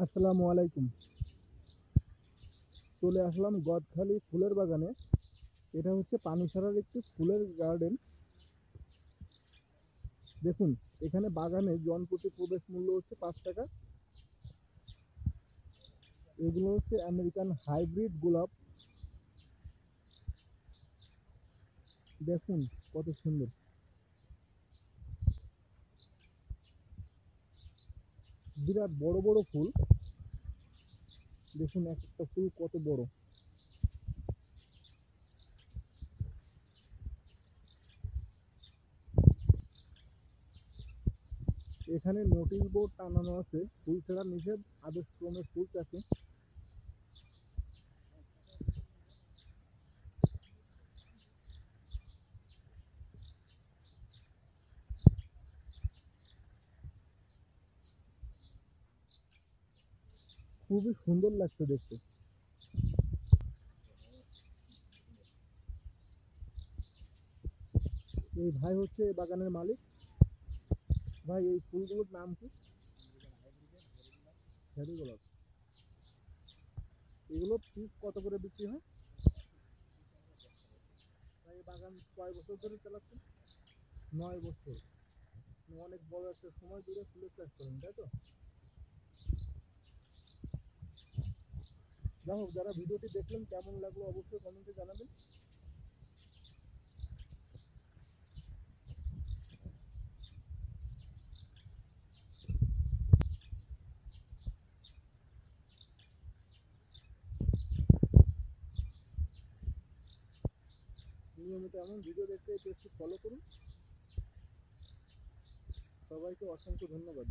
আসসালামু আলাইকুম। চলে আসলাম গদখালি ফুলের বাগানে। এটা হচ্ছে পানিসারার একটি ফুলের গার্ডেন। দেখুন, এখানে বাগানে জনপ্রতি প্রবেশ মূল্য হচ্ছে 5 টাকা। এগুলো হচ্ছে আমেরিকান হাইব্রিড গোলাপ। দেখুন কত সুন্দর, বিরাট বড় বড় ফুল। দেখুন এক একটা ফুল কত বড়। এখানে নোটিশ বোর্ড টানানো আছে, ফুল ছেঁড়া নিষেধ, আদেশক্রমে ফুল চাষে। খুবই সুন্দর লাগছে দেখতে। এই ভাই হচ্ছে এই বাগানের মালিক। ভাই, এই ফুলগুলোর নাম কি? চেরি গোলাপ। এগুলো পিস কত করে বিক্রি হয়? ভাই, এই বাগান কয় বছর ধরে চালাচ্ছেন? 9 বছর। অনেক বড় একটা সময় ধরে ফুলের চাষ করেন, তাই তো? যাই হোক, যারা ভিডিওটি দেখলেন কেমন লাগলো অবশ্যই কমেন্টে জানাবেন। নিয়মিত এমন ভিডিও দেখতে এই পেজটি ফলো করুন। সবাইকে অসংখ্য ধন্যবাদ।